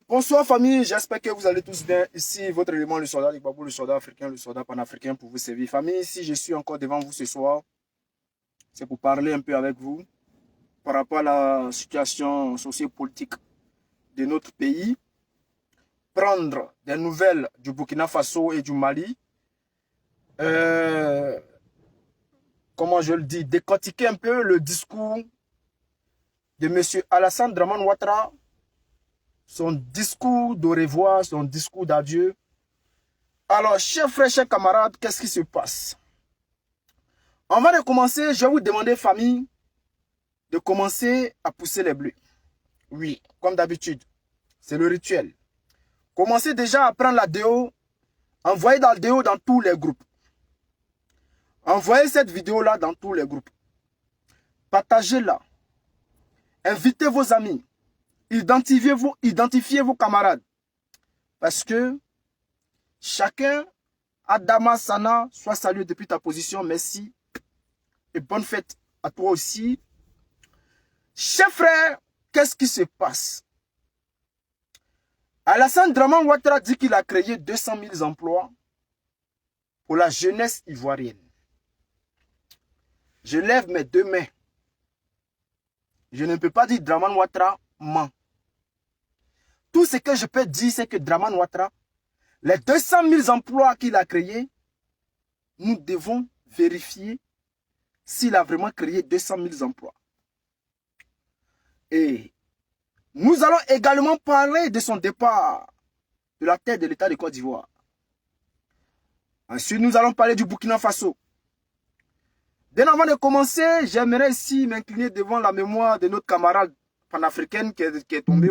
Bonsoir famille, j'espère que vous allez tous bien. Ici votre élément, le soldat Igbagbo, le soldat africain, le soldat panafricain pour vous servir. Famille, si je suis encore devant vous ce soir, c'est pour parler un peu avec vous par rapport à la situation sociopolitique de notre pays, prendre des nouvelles du Burkina Faso et du Mali, comment je le dis, décortiquer un peu le discours de M. Alassane Draman Ouattara, son discours de revoir, son discours d'adieu. Alors, chers frères, chers camarades, qu'est-ce qui se passe? Avant de commencer, je vais vous demander, famille, de commencer à pousser les bleus. Oui, comme d'habitude, c'est le rituel. Commencez déjà à prendre la déo, envoyez dans la déo dans tous les groupes. Envoyez cette vidéo-là dans tous les groupes. Partagez-la. Invitez vos amis. Identifiez vos camarades. Parce que chacun, Adama Sana, soit salué depuis ta position. Merci. Et bonne fête à toi aussi. Chers frères, qu'est-ce qui se passe? Alassane Draman Ouattara dit qu'il a créé 200 000 emplois pour la jeunesse ivoirienne. Je lève mes deux mains. Je ne peux pas dire Draman Ouattara ment. Tout ce que je peux dire, c'est que Draman Ouattara, les 200 000 emplois qu'il a créés, nous devons vérifier s'il a vraiment créé 200 000 emplois. Et nous allons également parler de son départ de la tête de l'État de Côte d'Ivoire. Ensuite, nous allons parler du Burkina Faso. Bien avant de commencer, j'aimerais ici m'incliner devant la mémoire de notre camarade panafricaine qui est tombé,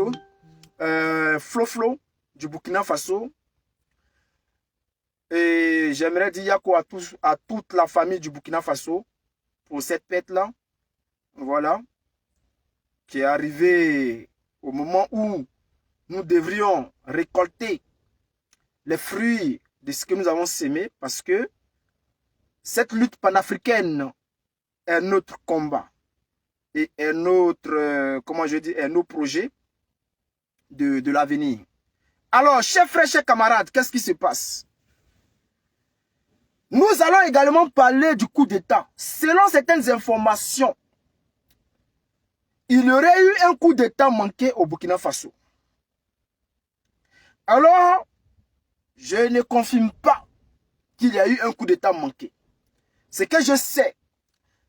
Flo du Burkina Faso. Et j'aimerais dire Yako à toute la famille du Burkina Faso pour cette fête-là. Voilà. Qui est arrivée au moment où nous devrions récolter les fruits de ce que nous avons sémé, parce que cette lutte panafricaine est notre combat et est notre, comment je dis, est nos projets de l'avenir. Alors, chers frères, chers camarades, qu'est-ce qui se passe? Nous allons également parler du coup d'État. Selon certaines informations, il y aurait eu un coup d'État manqué au Burkina Faso. Alors, je ne confirme pas qu'il y a eu un coup d'État manqué. Ce que je sais,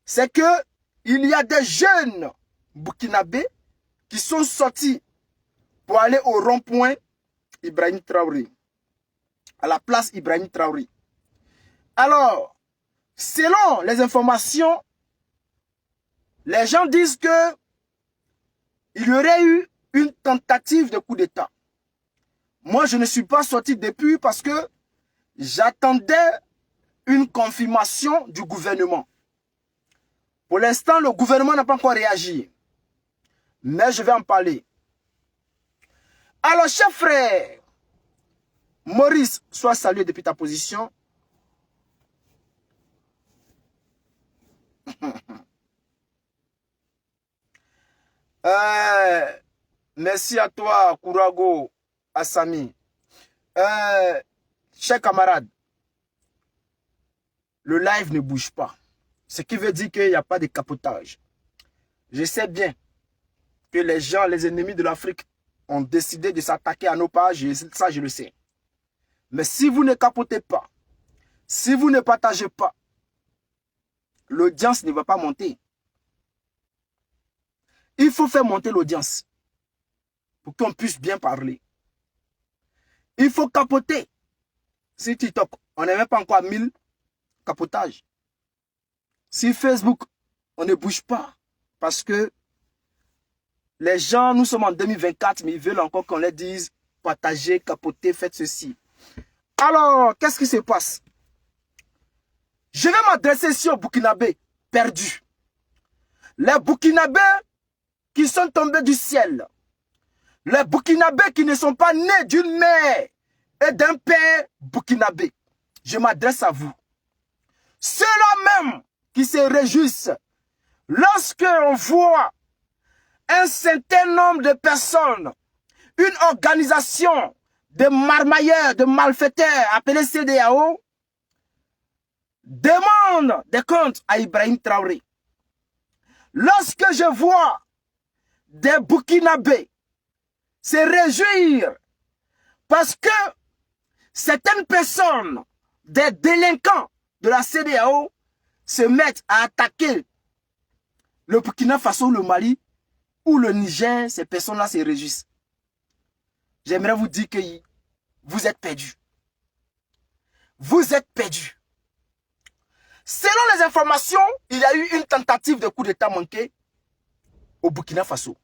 c'est que il y a des jeunes burkinabés qui sont sortis pour aller au rond-point Ibrahim Traoré, à la place Ibrahim Traoré. Alors, selon les informations, les gens disent que il y aurait eu une tentative de coup d'État. Moi, je ne suis pas sorti depuis parce que j'attendais une confirmation du gouvernement. Pour l'instant, le gouvernement n'a pas encore réagi. Mais je vais en parler. Alors, chers frères, Maurice, sois salué depuis ta position. Merci à toi, Kourago, Assami. Chers camarades, le live ne bouge pas. Ce qui veut dire qu'il n'y a pas de capotage. Je sais bien que les gens, les ennemis de l'Afrique, ont décidé de s'attaquer à nos pages. Ça, je le sais. Mais si vous ne capotez pas, si vous ne partagez pas, l'audience ne va pas monter. Il faut faire monter l'audience pour qu'on puisse bien parler. Il faut capoter. Sur TikTok, on n'est même pas encore à 1000 capotages. Sur Facebook, on ne bouge pas parce que les gens, nous sommes en 2024, mais ils veulent encore qu'on les dise partagez, capotez, faites ceci. Alors, qu'est-ce qui se passe? Je vais m'adresser ici aux Burkinabés perdus. Les Burkinabés qui sont tombés du ciel. Les Burkinabés qui ne sont pas nés d'une mère et d'un père burkinabé. Je m'adresse à vous. Ceux-là même qui se réjouissent lorsque on voit un certain nombre de personnes une organisation de marmailleurs, de malfaiteurs appelée CEDEAO demande des comptes à Ibrahim Traoré. Lorsque je vois des Burkinabés se réjouir parce que certaines personnes, des délinquants de la CEDEAO, se mettent à attaquer le Burkina Faso, le Mali ou le Niger, ces personnes-là se réjouissent. J'aimerais vous dire que vous êtes perdus. Vous êtes perdus. Selon les informations, il y a eu une tentative de coup d'État manqué au Burkina Faso.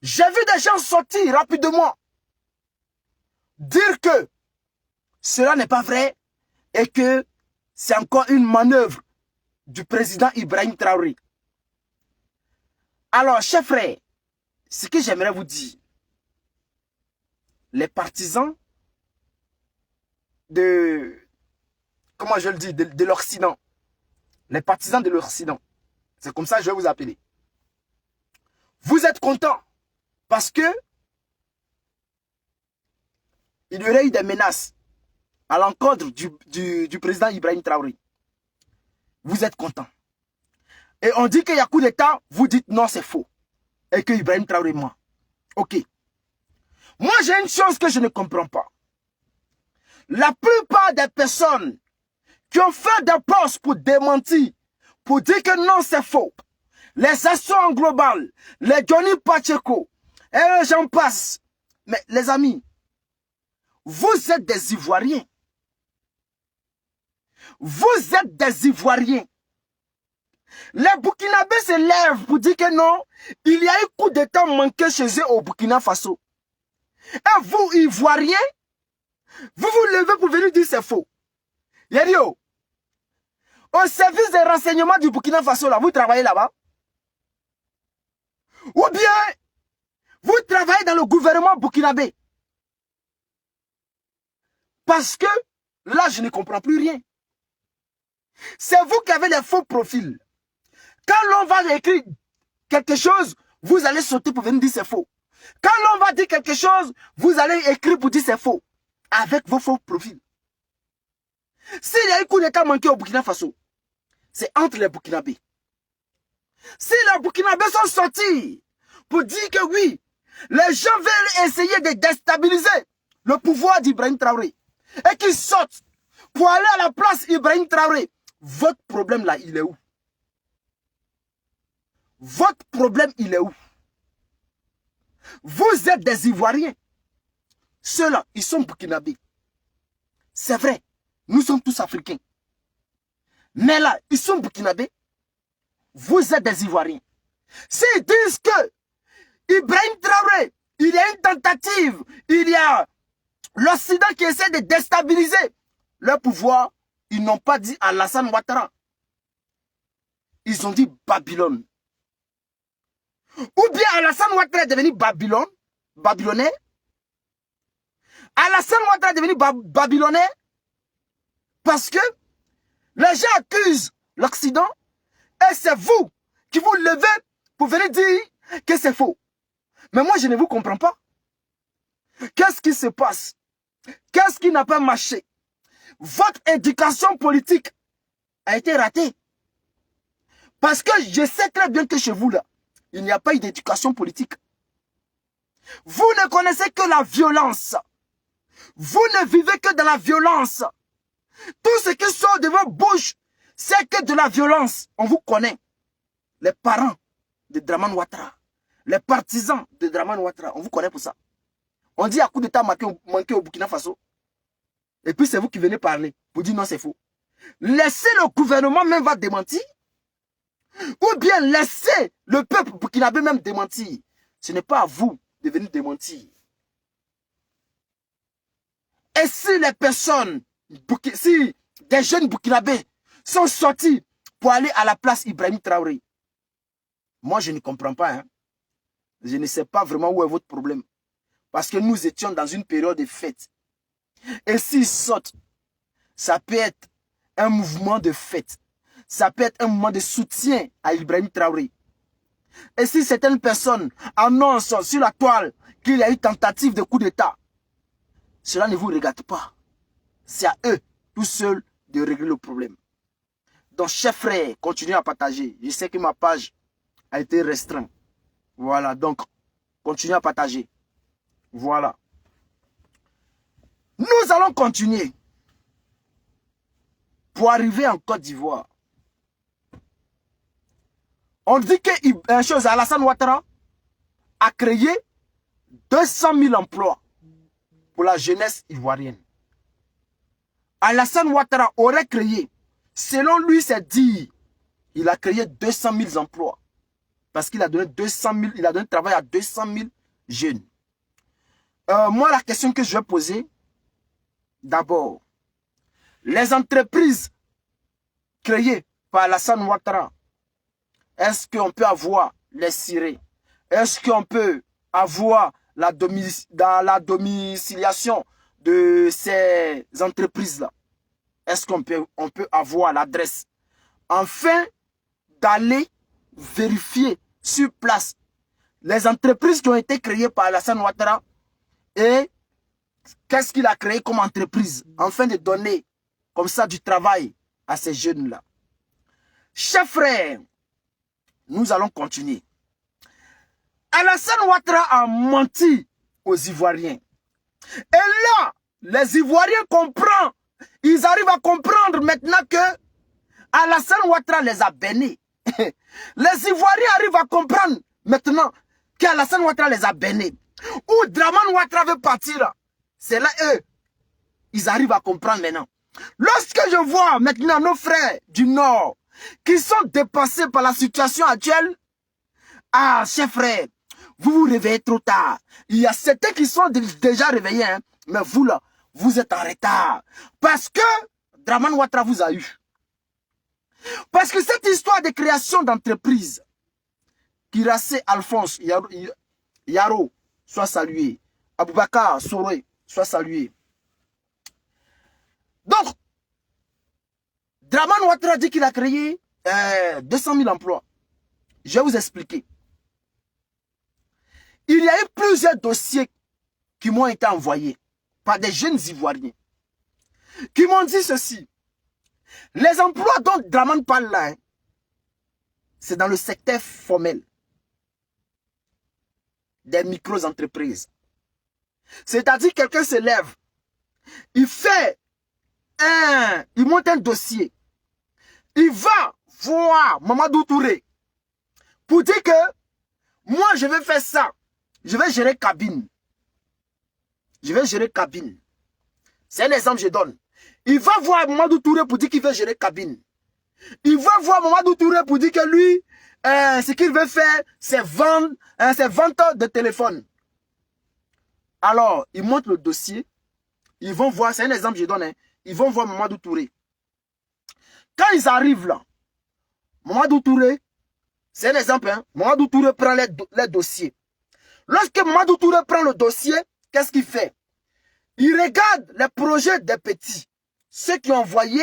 J'ai vu des gens sortir rapidement dire que cela n'est pas vrai et que c'est encore une manœuvre du président Ibrahim Traoré. Alors, chers frères, ce que j'aimerais vous dire, les partisans de, comment je le dis, de l'Occident, les partisans de l'Occident, c'est comme ça que je vais vous appeler. Vous êtes contents parce que il y aurait eu des menaces à l'encontre du président Ibrahim Traoré. Vous êtes contents. Et on dit qu'il y a coup d'État, vous dites non, c'est faux. Et que Ibrahim Traoré ment. Ok. Moi, j'ai une chose que je ne comprends pas. La plupart des personnes qui ont fait des postes pour démentir, pour dire que non, c'est faux, les actions globales, les Johnny Pacheco, et j'en passe. Mais les amis, vous êtes des Ivoiriens. Vous êtes des Ivoiriens. Les Burkinabés se lèvent pour dire que non, il y a eu coup d'État manqué chez eux au Burkina Faso. Et vous, Ivoiriens, vous vous levez pour venir dire c'est faux. Yério, au service des renseignements du Burkina Faso, là, vous travaillez là-bas? Ou bien, vous travaillez dans le gouvernement burkinabé? Parce que, là, je ne comprends plus rien. C'est vous qui avez les faux profils. Quand l'on va écrire quelque chose, vous allez sauter pour venir dire c'est faux. Quand l'on va dire quelque chose, vous allez écrire pour dire c'est faux. Avec vos faux profils. S'il y a un coup d'État manqué au Burkina Faso, c'est entre les Burkinabés. Si les Burkinabés sont sortis pour dire que oui, les gens veulent essayer de déstabiliser le pouvoir d'Ibrahim Traoré et qu'ils sortent pour aller à la place Ibrahim Traoré, votre problème là, il est où? Votre problème, il est où? Vous êtes des Ivoiriens. Ceux-là, ils sont burkinabés. C'est vrai, nous sommes tous africains. Mais là, ils sont burkinabés. Vous êtes des Ivoiriens. S'ils disent que Ibrahim Traoré, il y a une tentative, il y a l'Occident qui essaie de déstabiliser leur pouvoir, ils n'ont pas dit Alassane Ouattara. Ils ont dit Babylone. Ou bien Alassane Ouattara est devenu babylonais. Alassane Ouattara est devenu babylonais parce que les gens accusent l'Occident et c'est vous qui vous levez pour venir dire que c'est faux. Mais moi, je ne vous comprends pas. Qu'est-ce qui se passe? Qu'est-ce qui n'a pas marché? Votre éducation politique a été ratée. Parce que je sais très bien que chez vous, là, il n'y a pas eu d'éducation politique. Vous ne connaissez que la violence. Vous ne vivez que dans la violence. Tout ce qui sort de vos bouches, c'est que de la violence. On vous connaît. Les parents de Dramane Ouattara, les partisans de Dramane Ouattara, on vous connaît pour ça. On dit à coup d'État manqué au Burkina Faso. Et puis c'est vous qui venez parler pour dire non, c'est faux. Laissez le gouvernement même va démentir. Ou bien laissez le peuple burkinabé même démentir. Ce n'est pas à vous de venir démentir. Et si les personnes, si des jeunes burkinabés sont sortis pour aller à la place Ibrahim Traoré, moi je ne comprends pas. Hein. Je ne sais pas vraiment où est votre problème. Parce que nous étions dans une période de fête. Et s'ils sortent, ça peut être un mouvement de fête. Ça peut être un mouvement de soutien à Ibrahim Traoré. Et si certaines personnes annoncent sur la toile qu'il y a eu tentative de coup d'État, cela ne vous regarde pas. C'est à eux, tout seuls, de régler le problème. Donc, chers frères, continuez à partager. Je sais que ma page a été restreinte. Voilà, donc, continuez à partager. Voilà. Nous allons continuer pour arriver en Côte d'Ivoire. On dit que chose, Alassane Ouattara a créé 200 000 emplois pour la jeunesse ivoirienne. Alassane Ouattara aurait créé, selon lui, c'est dit, il a créé 200 000 emplois. Parce qu'il a donné 200 000, il a donné travail à 200 000 jeunes. Moi, la question que je vais poser, d'abord, les entreprises créées par Alassane Ouattara, est-ce qu'on peut avoir les cirés? Est-ce qu'on peut avoir la domiciliation de ces entreprises-là? Est-ce qu'on peut avoir l'adresse? Afin d'aller vérifier sur place les entreprises qui ont été créées par Alassane Ouattara et qu'est-ce qu'il a créé comme entreprise, afin de donner comme ça du travail à ces jeunes-là. Chers frères, nous allons continuer. Alassane Ouattara a menti aux Ivoiriens. Et là, les Ivoiriens comprennent. Ils arrivent à comprendre maintenant que Alassane Ouattara les a bénis. Les Ivoiriens arrivent à comprendre maintenant qu'Alassane Ouattara les a bénis. Où Dramane Ouattara veut partir, c'est là eux. Ils arrivent à comprendre maintenant. Lorsque je vois maintenant nos frères du Nord qui sont dépassés par la situation actuelle, ah, chers frères, vous vous réveillez trop tard. Il y a certains qui sont déjà réveillés, hein, mais vous là, vous êtes en retard. Parce que Dramane Ouattara vous a eu. Parce que cette histoire de création d'entreprise, Kirassé Alphonse Yaro, soit salué. Aboubakar Soré, soit salué. Donc, Dramane Ouattara dit qu'il a créé 200 000 emplois. Je vais vous expliquer. Il y a eu plusieurs dossiers qui m'ont été envoyés par des jeunes Ivoiriens qui m'ont dit ceci. Les emplois dont Dramane parle là, hein, c'est dans le secteur formel des micro-entreprises. C'est-à-dire quelqu'un se lève, il monte un dossier, il va voir Mamadou Touré pour dire que moi je vais faire ça, je vais gérer cabine. Je vais gérer cabine. C'est un exemple que je donne. Il va voir Mamadou Touré pour dire qu'il veut gérer cabine. Il va voir Mamadou Touré pour dire que lui, ce qu'il veut faire, c'est vendre, vente de téléphone. Alors, ils montrent le dossier. Ils vont voir, c'est un exemple que je donne. Hein, ils vont voir Mamadou Touré. Quand ils arrivent là, Mamadou Touré, c'est un exemple. Hein, Mamadou Touré prend les dossiers. Lorsque Mamadou Touré prend le dossier, qu'est-ce qu'il fait? Il regarde les projets des petits. Ceux qui ont envoyé,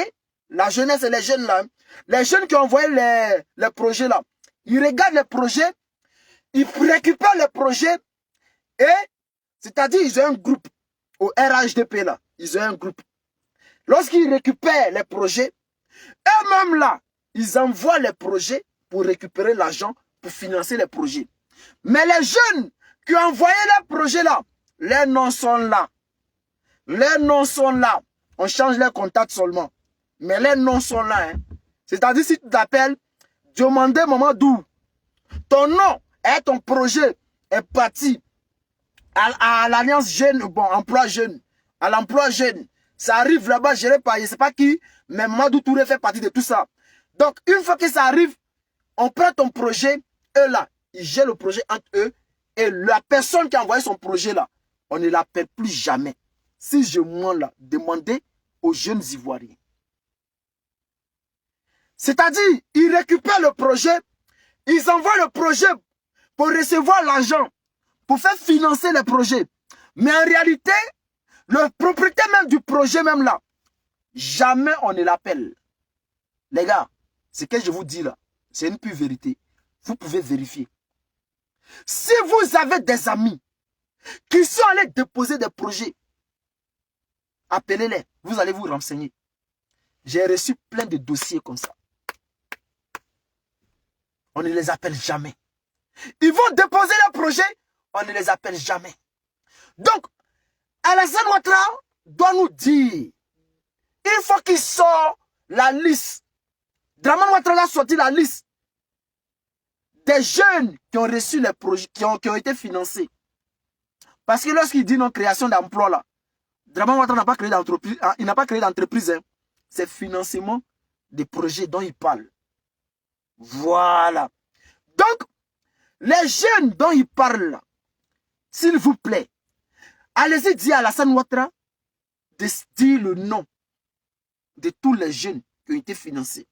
la jeunesse et les jeunes là, les jeunes qui ont envoyé les projets là, ils regardent les projets, ils récupèrent les projets et, c'est-à-dire ils ont un groupe au RHDP là, ils ont un groupe. Lorsqu'ils récupèrent les projets, eux-mêmes là, ils envoient les projets pour récupérer l'argent pour financer les projets. Mais les jeunes qui ont envoyé les projets là, les noms sont là. Les noms sont là. On change les contacts seulement. Mais les noms sont là. Hein. C'est-à-dire si tu t'appelles Diomandé Mamadou, ton nom et ton projet est parti à l'Alliance Jeune, bon, emploi jeune. À l'emploi jeune. Ça arrive là-bas, géré par, je ne sais pas qui, mais Mamadou Touré fait partie de tout ça. Donc, une fois que ça arrive, on prend ton projet, eux là, ils gèrent le projet entre eux, et la personne qui a envoyé son projet là, on ne l'appelle plus jamais. Si je m'en là, demandez aux jeunes Ivoiriens. C'est-à-dire, ils récupèrent le projet, ils envoient le projet pour recevoir l'argent, pour faire financer le projet. Mais en réalité, le propriétaire même du projet même là, jamais on ne l'appelle. Les gars, ce que je vous dis là, c'est une pure vérité. Vous pouvez vérifier. Si vous avez des amis qui sont allés déposer des projets, appelez-les, vous allez vous renseigner. J'ai reçu plein de dossiers comme ça. On ne les appelle jamais. Ils vont déposer leurs projets, on ne les appelle jamais. Donc, Alassane Ouattara doit nous dire, il faut qu'il sorte la liste. Draman Ouattara a sorti la liste des jeunes qui ont reçu les projets, qui ont été financés. Parce que lorsqu'il dit non création d'emploi là, Draman Ouattara n'a pas créé d'entreprise, il n'a pas créé d'entreprise. Hein. C'est financement des projets dont il parle. Voilà. Donc, les jeunes dont il parle, s'il vous plaît, allez-y dire à Alassane Ouattara de dire le nom de tous les jeunes qui ont été financés.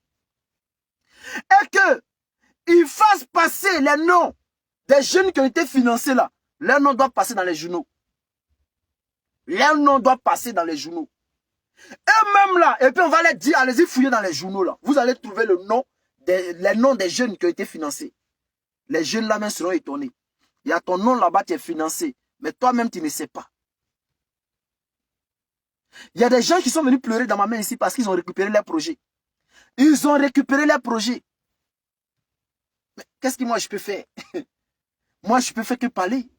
Et qu'il fasse passer les noms des jeunes qui ont été financés là. Leur nom doit passer dans les journaux. Leur nom doit passer dans les journaux. Et même là, et puis on va les dire, allez-y fouiller dans les journaux là. Vous allez trouver le nom, les noms des jeunes qui ont été financés. Les jeunes là même seront étonnés. Il y a ton nom là-bas qui est financé. Mais toi-même tu ne sais pas. Il y a des gens qui sont venus pleurer dans ma main ici parce qu'ils ont récupéré leurs projets. Ils ont récupéré leurs projets. Mais qu'est-ce que moi je peux faire? Moi je peux faire que parler.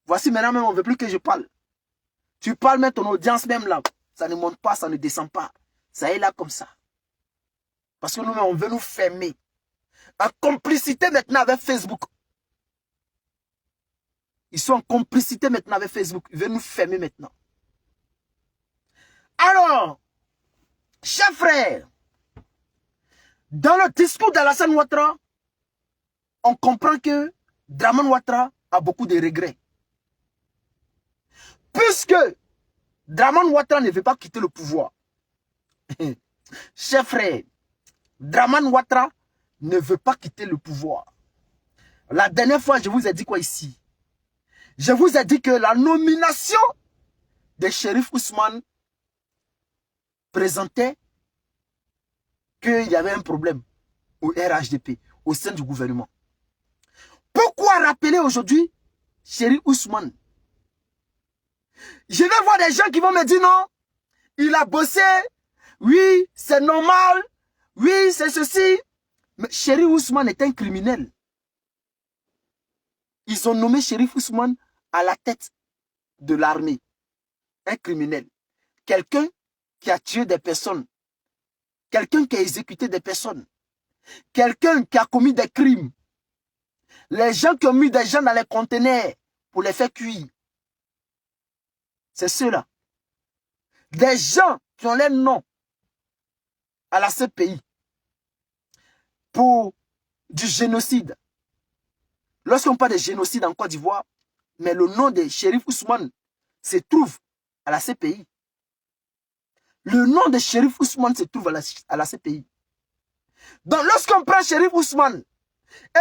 Voici maintenant même on ne veut plus que je parle. Tu parles même ton audience même là. Ça ne monte pas, ça ne descend pas. Ça est là comme ça. Parce que nous on veut nous fermer. En complicité maintenant avec Facebook. Ils sont en complicité maintenant avec Facebook. Ils veulent nous fermer maintenant. Alors, chers frères, dans le discours d'Alassane Ouattara, on comprend que Draman Ouattara a beaucoup de regrets. Puisque Draman Ouattara ne veut pas quitter le pouvoir. Chers frères, Draman Ouattara ne veut pas quitter le pouvoir. La dernière fois, je vous ai dit quoi ici? Je vous ai dit que la nomination de Chérif Ousmane présentait qu'il y avait un problème au RHDP, au sein du gouvernement. Pourquoi rappeler aujourd'hui Chérif Ousmane? Je vais voir des gens qui vont me dire non, il a bossé, oui, c'est normal, oui, c'est ceci. Mais Chérif Ousmane est un criminel. Ils ont nommé Chérif Ousmane à la tête de l'armée. Un criminel. Quelqu'un qui a tué des personnes. Quelqu'un qui a exécuté des personnes. Quelqu'un qui a commis des crimes. Les gens qui ont mis des gens dans les conteneurs pour les faire cuire. C'est ceux-là. Des gens qui ont les noms à la CPI pour du génocide. Lorsqu'on parle de génocide en Côte d'Ivoire, mais le nom de Chérif Ousmane se trouve à la CPI. Le nom de Chérif Ousmane se trouve à la CPI. Donc lorsqu'on prend Chérif Ousmane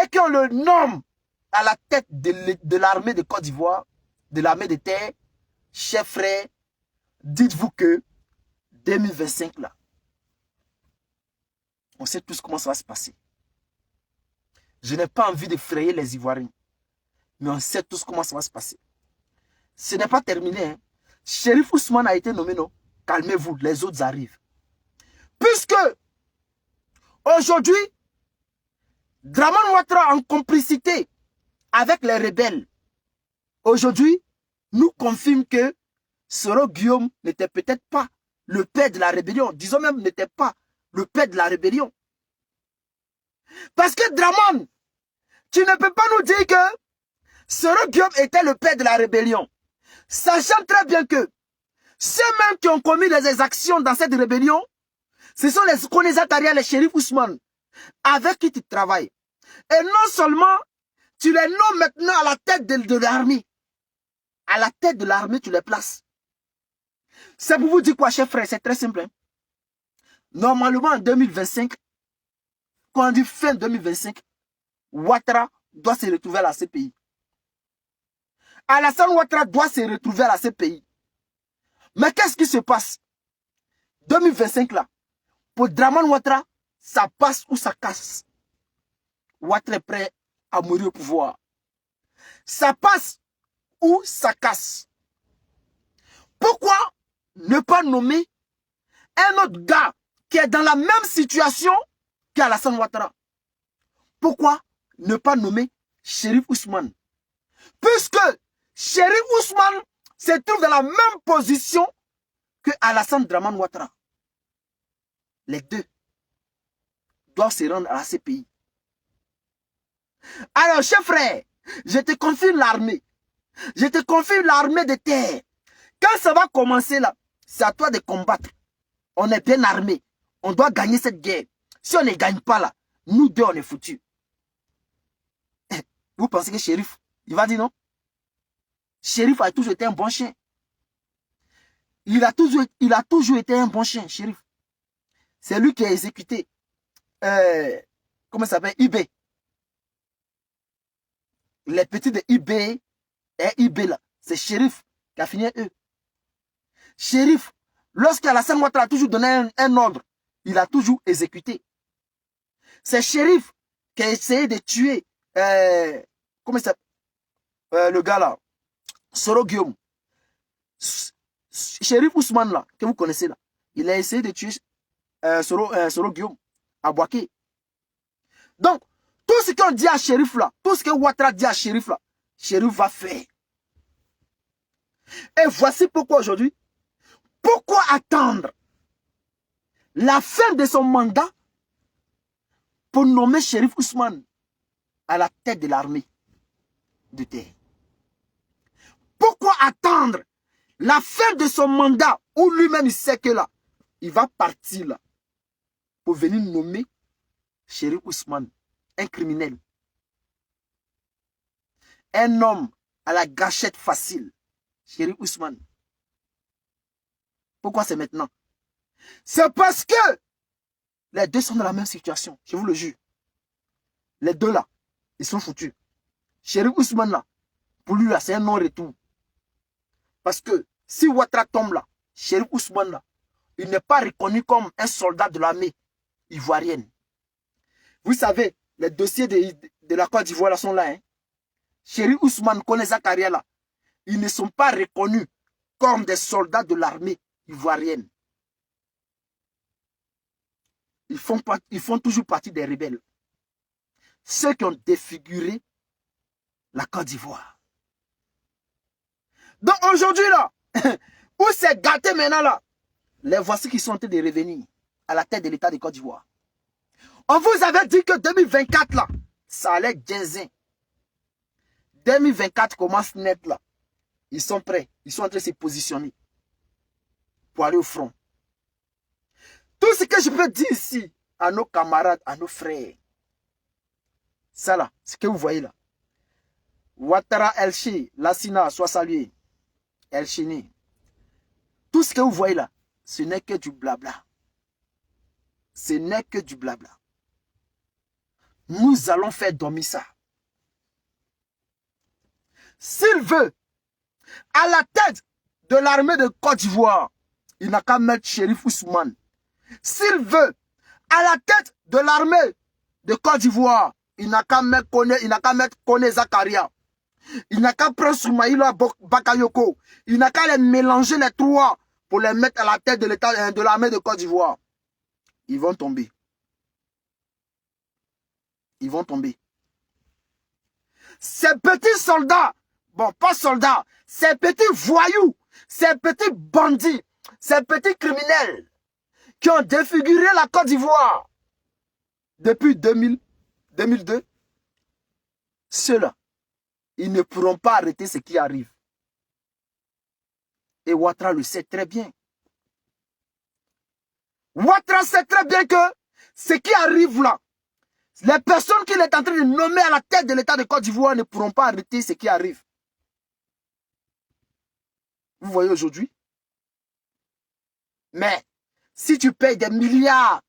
et qu'on le nomme à la tête de l'armée de Côte d'Ivoire, de l'armée de terre, chers frères, dites-vous que 2025 là, on sait tous comment ça va se passer. Je n'ai pas envie d'effrayer les Ivoiriens, mais on sait tous comment ça va se passer. Ce n'est pas terminé. Hein. Chérif Ousmane a été nommé, non? Calmez-vous, les autres arrivent. Puisque aujourd'hui, Draman Ouattara en complicité avec les rebelles, aujourd'hui, nous confirme que Soro Guillaume n'était peut-être pas le père de la rébellion. Disons même n'était pas le père de la rébellion. Parce que Draman, tu ne peux pas nous dire que Soro Guillaume était le père de la rébellion. Sachant très bien que ceux-mêmes qui ont commis les exactions dans cette rébellion, ce sont les Konezataria, les Chérif Ousmane, avec qui tu travailles. Et non seulement, tu les nommes maintenant à la tête de l'armée. À la tête de l'armée, tu les places. C'est pour vous dire quoi, chers frères? C'est très simple. Hein? Normalement, en 2025, quand on dit fin 2025, Ouattara doit se retrouver à la CPI. Alassane Ouattara doit se retrouver à la CPI. Mais qu'est-ce qui se passe? 2025 là, pour Draman Ouattara, ça passe ou ça casse. Ouattara est prêt à mourir au pouvoir. Ça passe ou ça casse. Pourquoi ne pas nommer un autre gars qui est dans la même situation qu'Alassane Ouattara? Pourquoi ne pas nommer Chérif Ousmane? Puisque Chérif Ousmane se trouve dans la même position que Alassane Draman Ouattara. Les deux doivent se rendre à la CPI. Alors, chef frère, je te confie l'armée. Je te confie l'armée de terre. Quand ça va commencer là, c'est à toi de combattre. On est bien armé. On doit gagner cette guerre. Si on ne gagne pas là, nous deux, on est foutus. Vous pensez que Chérif, il va dire non? Chérif a toujours été un bon chien. Il a toujours été un bon chien, Chérif. C'est lui qui a exécuté, comment ça s'appelle, IB. Les petits de IB et IB là, c'est Chérif qui a fini eux. Chérif, lorsqu'Alassane Ouattara a toujours donné un ordre, il a toujours exécuté. C'est Chérif qui a essayé de tuer, comment ça s'appelle, le gars là, Soro Guillaume. Chérif Ousmane là, que vous connaissez là, il a essayé de tuer Soro Guillaume à Boaké. Donc, tout ce qu'on dit à Chérif là, tout ce que Ouattara dit à Chérif là, Chérif va faire. Et voici pourquoi aujourd'hui, pourquoi attendre la fin de son mandat pour nommer Chérif Ousmane à la tête de l'armée de terre? Pourquoi attendre la fin de son mandat où lui-même il sait que là, il va partir là pour venir nommer Chérif Ousmane, un criminel, un homme à la gâchette facile, Chérif Ousmane? Pourquoi c'est maintenant? C'est parce que les deux sont dans la même situation, je vous le jure. Les deux là, ils sont foutus. Chérif Ousmane là, pour lui là, c'est un non-retour. Parce que si Ouattara tombe là, Chérif Ousmane là, il n'est pas reconnu comme un soldat de l'armée ivoirienne. Vous savez, les dossiers de la Côte d'Ivoire là sont là. Hein? Chérif Ousmane connaît sa carrière là. Ils ne sont pas reconnus comme des soldats de l'armée ivoirienne. Ils font toujours partie des rebelles. Ceux qui ont défiguré la Côte d'Ivoire. Donc aujourd'hui là, où c'est gâté maintenant là, les voici qui sont en train de revenir à la tête de l'État de Côte d'Ivoire. On vous avait dit que 2024 là, ça allait ginzin. 2024 commence net là. Ils sont prêts, ils sont en train de se positionner pour aller au front. Tout ce que je peux dire ici à nos camarades, à nos frères, ça là, ce que vous voyez là, Ouattara, Elchi, Lassina, soit salué, Elchini, tout ce que vous voyez là, ce n'est que du blabla. Ce n'est que du blabla. Nous allons faire dormir ça. S'il veut, à la tête de l'armée de Côte d'Ivoire, il n'a qu'à mettre Chérif Ousmane. S'il veut, à la tête de l'armée de Côte d'Ivoire, il n'a qu'à mettre Kone Zakaria. Il n'a qu'à prendre Soumaïla Bakayoko. Il n'a qu'à les mélanger les trois pour les mettre à la tête de l'État de l'armée de Côte d'Ivoire. Ils vont tomber. Ils vont tomber. Ces petits soldats, bon, pas soldats, ces petits voyous, ces petits bandits, ces petits criminels qui ont défiguré la Côte d'Ivoire depuis 2002, ceux-là, ils ne pourront pas arrêter ce qui arrive. Et Ouattara le sait très bien. Ouattara sait très bien que ce qui arrive là, les personnes qu'il est en train de nommer à la tête de l'État de Côte d'Ivoire ne pourront pas arrêter ce qui arrive. Vous voyez aujourd'hui? Mais si tu payes des milliards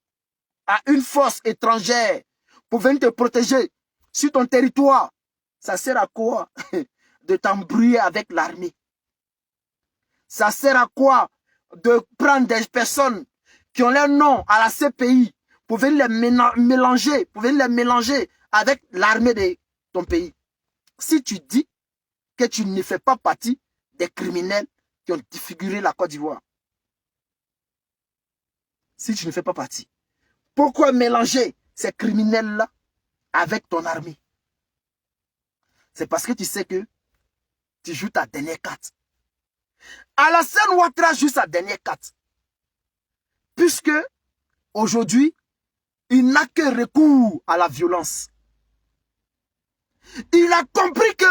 à une force étrangère pour venir te protéger sur ton territoire, ça sert à quoi de t'embrouiller avec l'armée? Ça sert à quoi de prendre des personnes qui ont leur nom à la CPI pour venir les mélanger avec l'armée de ton pays? Si tu dis que tu ne fais pas partie des criminels qui ont défiguré la Côte d'Ivoire. Si tu ne fais pas partie, pourquoi mélanger ces criminels-là avec ton armée? C'est parce que tu sais que tu joues ta dernière carte. Alassane Ouattara joue sa dernière carte. Puisque aujourd'hui, il n'a que recours à la violence. Il a compris que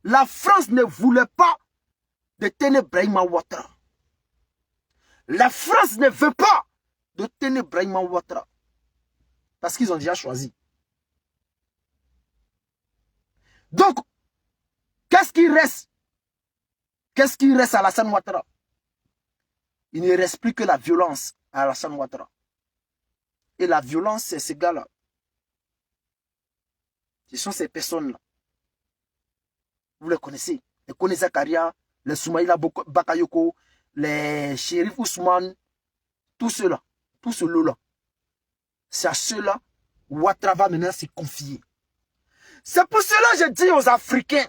la France ne voulait pas de Tené Brahima Ouattara. La France ne veut pas de Tené Brahima Ouattara. Parce qu'ils ont déjà choisi. Donc, qu'est-ce qui reste? Qu'est-ce qui reste à Alassane Ouattara? Il ne reste plus que la violence à Alassane Ouattara. Et la violence, c'est ces gars-là. Ce sont ces personnes-là. Vous les connaissez. Les Kone Zakaria, les Soumaïla Bakayoko, les Shérif Ousmane, tous ceux-là, tous ce lot-là. C'est à ceux-là où Ouattara va maintenant se confier. C'est pour cela que je dis aux Africains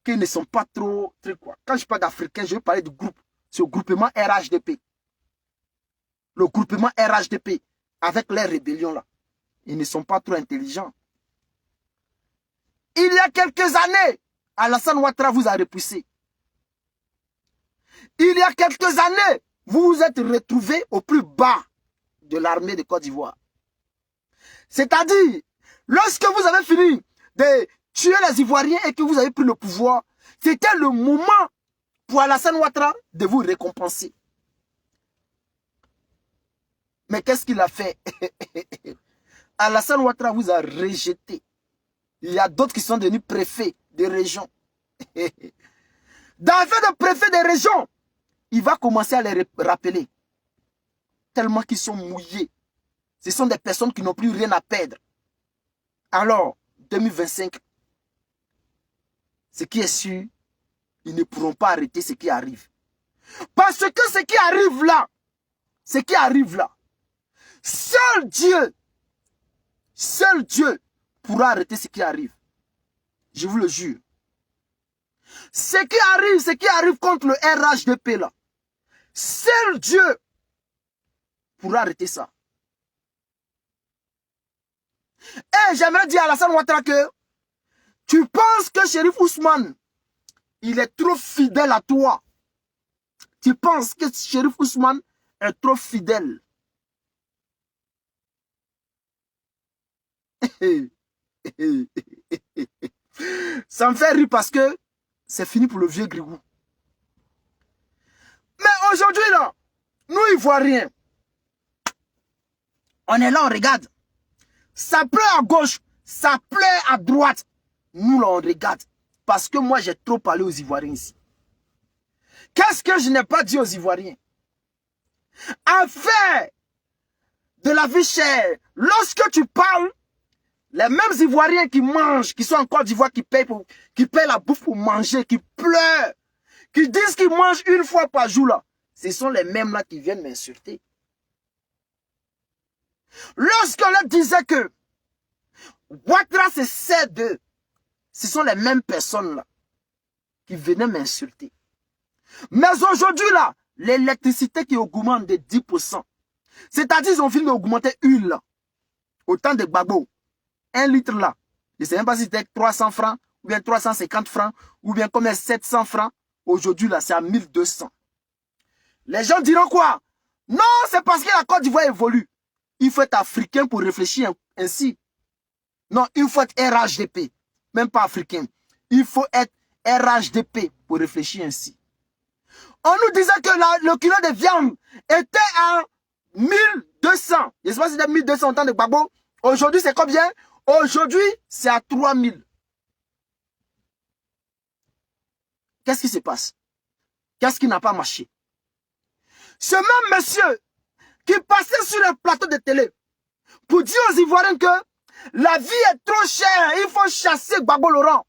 qu'ils ne sont pas trop quoi. Quand je parle d'Africains, je vais parler du groupe. C'est le groupement RHDP. Le groupement RHDP, avec les rébellions là, ils ne sont pas trop intelligents. Il y a quelques années, Alassane Ouattara vous a repoussé. Il y a quelques années, vous vous êtes retrouvés au plus bas de l'armée de Côte d'Ivoire. C'est-à-dire, lorsque vous avez fini de tuer les Ivoiriens et que vous avez pris le pouvoir, c'était le moment pour Alassane Ouattara de vous récompenser. Mais qu'est-ce qu'il a fait? Alassane Ouattara vous a rejeté. Il y a d'autres qui sont devenus préfets des régions. Dans le fait de préfet des régions, il va commencer à les rappeler. Tellement qu'ils sont mouillés. Ce sont des personnes qui n'ont plus rien à perdre. Alors, 2025, ce qui est sûr, ils ne pourront pas arrêter ce qui arrive. Parce que ce qui arrive là, seul Dieu pourra arrêter ce qui arrive. Je vous le jure. Ce qui arrive contre le RHDP là, seul Dieu pourra arrêter ça. Et j'aimerais dire à Alassane Ouattara que tu penses que Shérif Ousmane, il est trop fidèle à toi. Tu penses que Shérif Ousmane est trop fidèle. Ça me fait rire parce que c'est fini pour le vieux Grigou. Mais aujourd'hui là, nous Ivoiriens, on est là, on regarde. Ça pleut à gauche, ça pleut à droite. Nous là, on regarde. Parce que moi, j'ai trop parlé aux Ivoiriens ici. Qu'est-ce que je n'ai pas dit aux Ivoiriens? Affaire de la vie chère. Lorsque tu parles, les mêmes Ivoiriens qui mangent, qui sont en Côte d'Ivoire, qui payent la bouffe pour manger, qui pleurent, qui disent qu'ils mangent une fois par jour là, ce sont les mêmes là qui viennent m'insulter. Lorsqu'on leur disait que Ouattara se sert d'eux, ce sont les mêmes personnes là qui venaient m'insulter. Mais aujourd'hui là, l'électricité qui augmente de 10%, c'est-à-dire ils ont fini d'augmenter une là, autant de Gbagbo. 1 litre là, je ne sais même pas si c'était 300 francs, ou bien 350 francs, ou bien comme 700 francs. Aujourd'hui là, c'est à 1200. Les gens diront quoi? Non, c'est parce que la Côte d'Ivoire évolue. Il faut être africain pour réfléchir ainsi. Non, il faut être RHDP, même pas africain. Il faut être RHDP pour réfléchir ainsi. On nous disait que le kilo de viande était à 1200. Je ne sais pas si c'était 1200 en temps de Gbagbo. Aujourd'hui, c'est combien? Aujourd'hui, c'est à 3000. Qu'est-ce qui se passe? Qu'est-ce qui n'a pas marché? Ce même monsieur qui passait sur le plateau de télé pour dire aux Ivoiriens que la vie est trop chère, il faut chasser Gbagbo Laurent.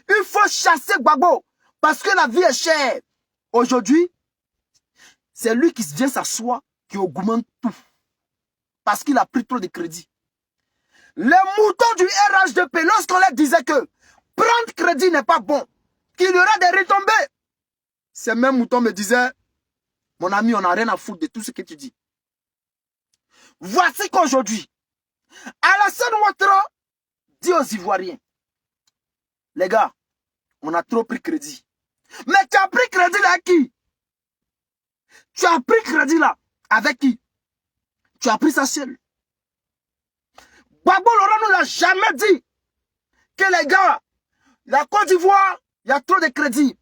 Il faut chasser Gbagbo parce que la vie est chère. Aujourd'hui, c'est lui qui vient s'asseoir, qui augmente tout. Parce qu'il a pris trop de crédit. Les moutons du RHDP, lorsqu'on leur disait que prendre crédit n'est pas bon, qu'il y aura des retombées. Ces mêmes moutons me disaient, mon ami, on n'a rien à foutre de tout ce que tu dis. Voici qu'aujourd'hui, Alassane Ouattara dit aux Ivoiriens, les gars, on a trop pris crédit. Mais tu as pris crédit là avec qui? Tu as pris crédit là avec qui? Tu as pris ça seul. Gbagbo Laurent ne l'a jamais dit que les gars, la Côte d'Ivoire, il y a trop de crédits.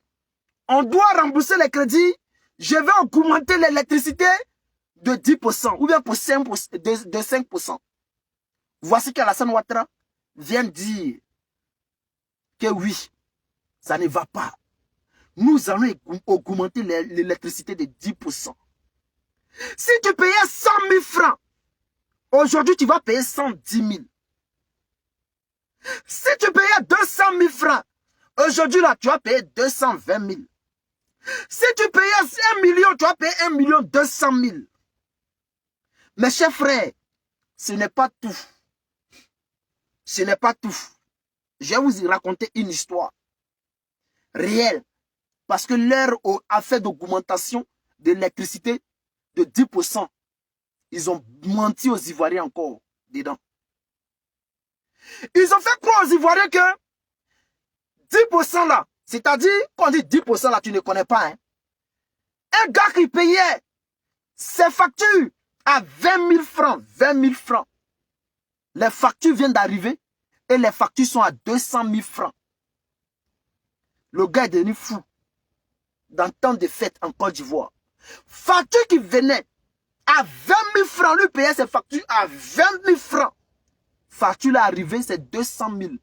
On doit rembourser les crédits. Je vais augmenter l'électricité de 10% ou bien pour 5%, de 5%. Voici qu'Alassane Ouattara vient dire que oui, ça ne va pas. Nous allons augmenter l'électricité de 10%. Si tu payais 100 000 francs, aujourd'hui tu vas payer 110 000. Si tu payais 200 000 francs, aujourd'hui là tu vas payer 220 000. Si tu payais 1 million, tu vas payer 1 200 000. Mes chers frères, ce n'est pas tout. Ce n'est pas tout. Je vais vous raconter une histoire réelle. Parce que l'heure a fait d'augmentation de l'électricité de 10%. Ils ont menti aux Ivoiriens encore dedans. Ils ont fait croire aux Ivoiriens que 10% là, c'est-à-dire, quand on dit 10% là, tu ne connais pas. Hein? Un gars qui payait ses factures à 20 000 francs, 20 000 francs. Les factures viennent d'arriver et les factures sont à 200 000 francs. Le gars est devenu fou dans temps de fête en Côte d'Ivoire. Facture qui venait à 20 000 francs, lui payait ses factures à 20 000 francs. Facture là arrivée, c'est 200 000.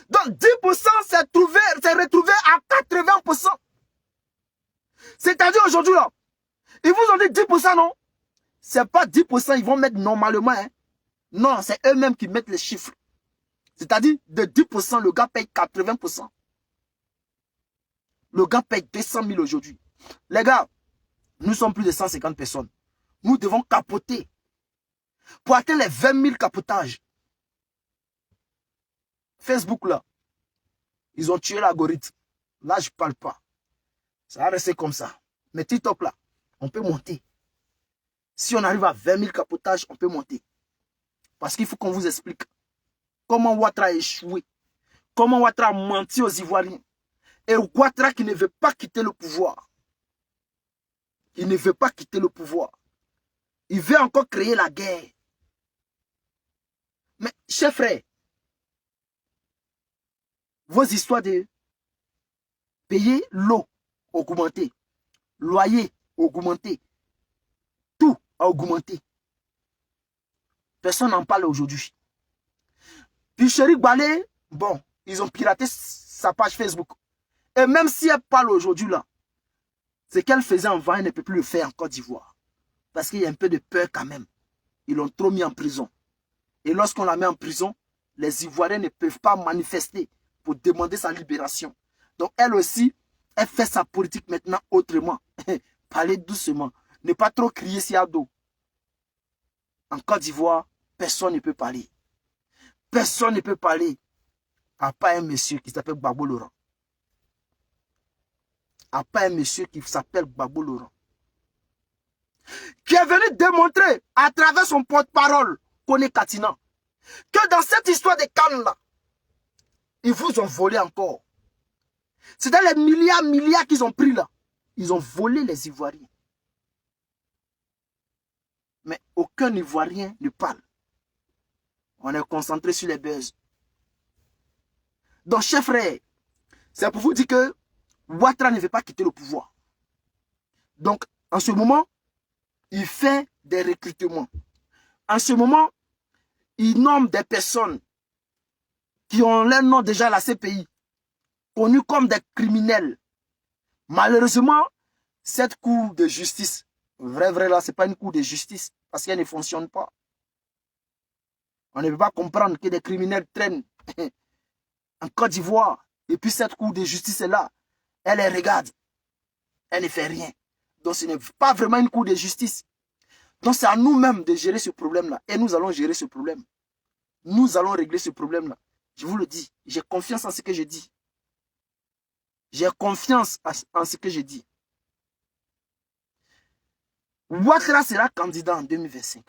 Donc 10% s'est retrouvé à 80%. C'est-à-dire aujourd'hui là, ils vous ont dit 10%, non? C'est pas 10%, ils vont mettre normalement. Hein? Non, c'est eux-mêmes qui mettent les chiffres. C'est-à-dire, de 10%, le gars paye 80%. Le gars paye 200 000 aujourd'hui. Les gars, nous sommes plus de 150 personnes. Nous devons capoter. Pour atteindre les 20 000 capotages. Facebook là, ils ont tué l'algorithme. Là, je ne parle pas. Ça va rester comme ça. Mais TikTok là, on peut monter. Si on arrive à 20 000 capotages, on peut monter. Parce qu'il faut qu'on vous explique comment Ouattara a échoué. Comment Ouattara a menti aux Ivoiriens. Et Ouattara qui ne veut pas quitter le pouvoir. Il ne veut pas quitter le pouvoir. Il veut encore créer la guerre. Mais, chers frères, vos histoires de payer l'eau augmentée, loyer augmenté, tout a augmenté. Personne n'en parle aujourd'hui. Puis Chéri Balé, bon, ils ont piraté sa page Facebook. Et même si elle parle aujourd'hui là, ce qu'elle faisait avant, elle ne peut plus le faire en Côte d'Ivoire. Parce qu'il y a un peu de peur quand même. Ils l'ont trop mis en prison. Et lorsqu'on la met en prison, les Ivoiriens ne peuvent pas manifester pour demander sa libération. Donc elle aussi, elle fait sa politique maintenant autrement. Parler doucement. Ne pas trop crier si y a d'eau. En Côte d'Ivoire, personne ne peut parler. Personne ne peut parler à part un monsieur qui s'appelle Gbagbo Laurent. À part un monsieur qui s'appelle Gbagbo Laurent. Qui est venu démontrer à travers son porte-parole, Koné Katina, que dans cette histoire de Cannes là, ils vous ont volé encore. C'est dans les milliards qu'ils ont pris là. Ils ont volé les Ivoiriens. Mais aucun Ivoirien ne parle. On est concentré sur les buzz. Donc, chers frères, c'est pour vous dire que Ouattara ne veut pas quitter le pouvoir. Donc, en ce moment, il fait des recrutements. En ce moment, il nomme des personnes qui ont leur nom déjà à la CPI, connus comme des criminels. Malheureusement, cette cour de justice, vrai là, ce n'est pas une cour de justice, parce qu'elle ne fonctionne pas. On ne peut pas comprendre que des criminels traînent en Côte d'Ivoire, et puis cette cour de justice est là. Elle les regarde. Elle ne fait rien. Donc ce n'est pas vraiment une cour de justice. Donc c'est à nous-mêmes de gérer ce problème-là. Et nous allons gérer ce problème. Nous allons régler ce problème-là. Je vous le dis, j'ai confiance en ce que je dis. J'ai confiance en ce que je dis. Ouattara sera candidat en 2025.